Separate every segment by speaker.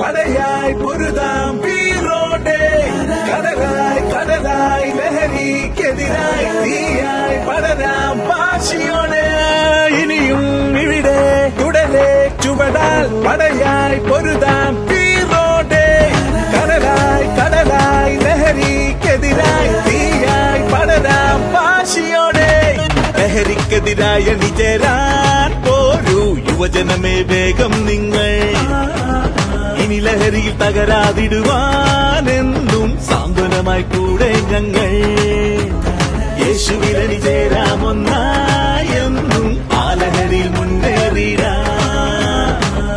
Speaker 1: പടയായി പൊരുതാം വീറോടെ. കടലായി കടലായി ലഹരിക്കെതിരായി തീയായി പടരാം വാശിയോടെ. ഇനിയും ഇവിടെ തുടരെ ചുവടാൽ പടയായി പൊരുതാം വീറോടെ. കടലായി കടലായി ലഹരിക്കെതിരായി തീയായി പടരാം വാശിയോടെ. ലഹരിക്കെതിരായ നിചേരാൻ പോരൂ യുവജനമേ വേഗം നിങ്ങൾ. ഇനി ലഹരിയിൽ തകരാതിടുവാനെന്നും സാന്ത്വനമായി കൂടെ ഞങ്ങൾ. യേശുവിലണി ചേരാമൊന്നായെന്നും ആ ലഹരിയിൽ മുന്നേറിടാം.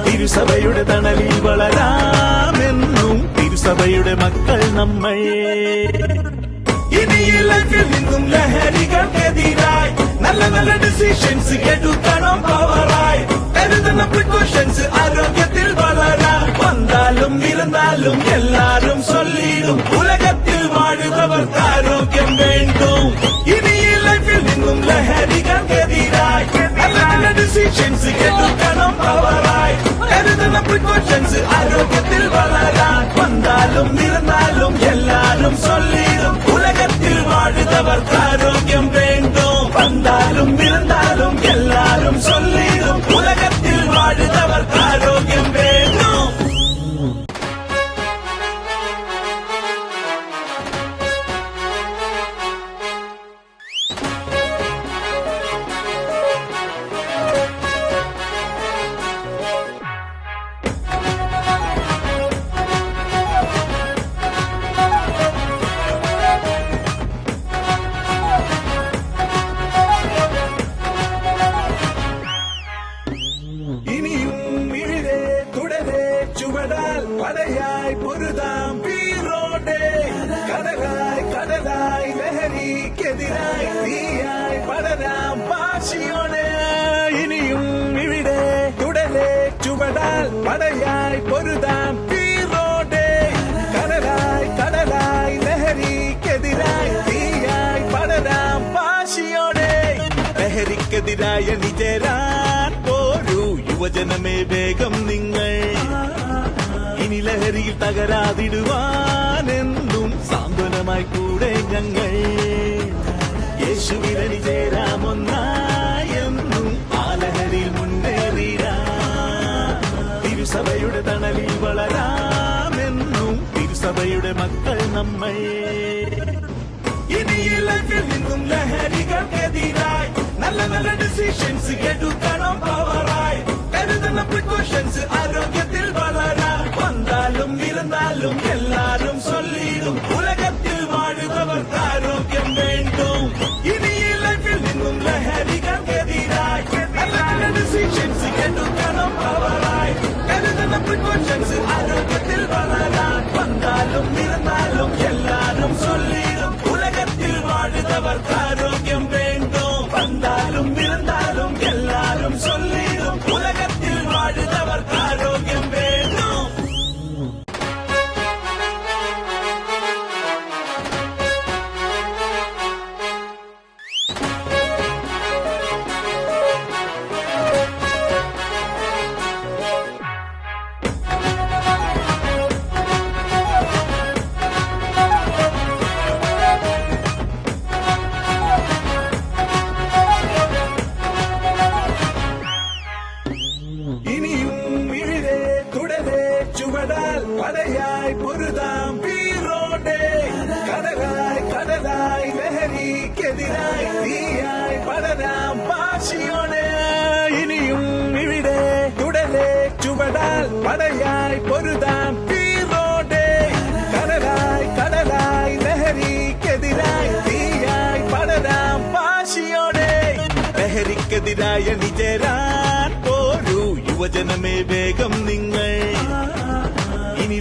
Speaker 1: തിരുസഭയുടെ തണലിൽ വളരാമെന്നും തിരുസഭയുടെ മക്കൾ നമ്മൾ. ഇനി ഈ ലൈഫിൽ നിന്നും ലഹരികൾക്കെതിരായി നല്ല നല്ല ഡിസിഷൻസ് എടുക്കണം പവറായി. കരുതുന്ന പ്രിക്കോഷൻസ് ആരോഗ്യത്തിൽ വളരാൻ. വന്നാലും ഇരുന്നാലും എല്ലാരും ചൊല്ലിടും ഉലകത്തിൽ വാഴുന്നവർക്ക് ആരോഗ്യം വേണ്ടും. ഇനി ഈ ലൈഫിൽ നിന്നും ലഹരികൾക്കെതിരായി നല്ല നല്ല ഡിസിഷൻസ് എടുക്കണം പവറായി. കരുതുന്ന പ്രിക്കോഷൻസ് ആരോഗ്യത്തിൽ വളരാൻ. വന്നാലും ഇരുന്നാലും എല്ലാരും ചൊല്ലിടും ഉലകത്തിൽ വാഴുന്നവർക്ക് ആരോഗ്യം വേണ്ടും. വന്നാലും ഇരുന്നാലും എല്ലാരും ചൊല്ലിടും ഉലകത്തിൽ വാഴുന്നവർക്ക് ആരോഗ്യം വേണ്ടും. പടയായി പൊരുതാം വീറോടെ. കടലായി കടലായി ലഹരിക്കെതിരായി തീയായി പടരാം വാശിയോടെ. ഇനിയും ഇവിടെ തുടരെ ചുവടാൽ പടയായി പൊരുതാം വീറോടെ. കടലായി കടലായി ലഹരിക്കെതിരായി തീയായി പടരാം വാശിയോടെ. ലഹരിക്കെതിരായ നിചേരാൻ പോരൂ യുവജനമേ വേഗം നിങ്ങൾ. ഇനി ലഹരിയിൽ തകരാതിടുവാനെന്നും സാന്ത്വനമായി കൂടെ ഞങ്ങൾ. യേശുവിലണി ചേരാമൊന്നായെന്നും ആ ലഹരിയിൽ മുന്നേറിടാം. തിരുസഭയുടെ തണലിൽ വളരാമെന്നും തിരുസഭയുടെ മക്കൾ നമ്മൾ. ഇനി ഈ ലൈഫിൽ നിന്നും ലഹരികൾക്കെതിരായി നല്ല നല്ല ഡിസിഷൻസ് എടുക്കണം പവറായി. കരുതുന്ന പ്രിക്കോഷൻസ് ആരോഗ്യത്തിൽ വളരാൻ. വന്നാലും ഇരുന്നാലും എല്ലാരും ചൊല്ലിടും ഉലകത്തിൽ വാഴുന്നവർക്ക് ആരോഗ്യം വേണ്ടും. ഇനി ഈ ലൈഫിൽ നിന്നും ലഹരികൾക്കെതിരായി നല്ല നല്ല ഡിസിഷൻസ് എടുക്കണം പവറായി. കരുതുന്ന പ്രിക്കോഷൻസ് ആരോഗ്യത്തിൽ വളരാൻ. വന്നാലും ഇരുന്നാലും എല്ലാരും ചൊല്ലിടും ഉലകത്തിൽ വാഴുന്നവർക്ക് ആരോഗ്യം വേണ്ടും. വന്നാലും ഇരുന്നാലും എല്ലാരും ചൊല്ലിടും ഉലകത്തിൽ വാഴുന്നവർക്ക് ആരോഗ്യം വേണ്ടും. പടയായി പൊരുതാം വീറോടെ. കടലായി കടലായി ലഹരിക്കെതിരായി തീയായി പടരാം വാശിയോടെ. ഇനിയും ഇവിടെ തുടരെ ചുവടാൽ പടയായി പൊരുതാം വീറോടെ. കടലായി കടലായി ലഹരിക്കെതിരായി തീയായി പടരാം വാശിയോടെ. ലഹരിക്കെതിരായ നിചേരാൻ പോരൂ യുവജനമേ വേഗം നിങ്ങൾ. ഇനി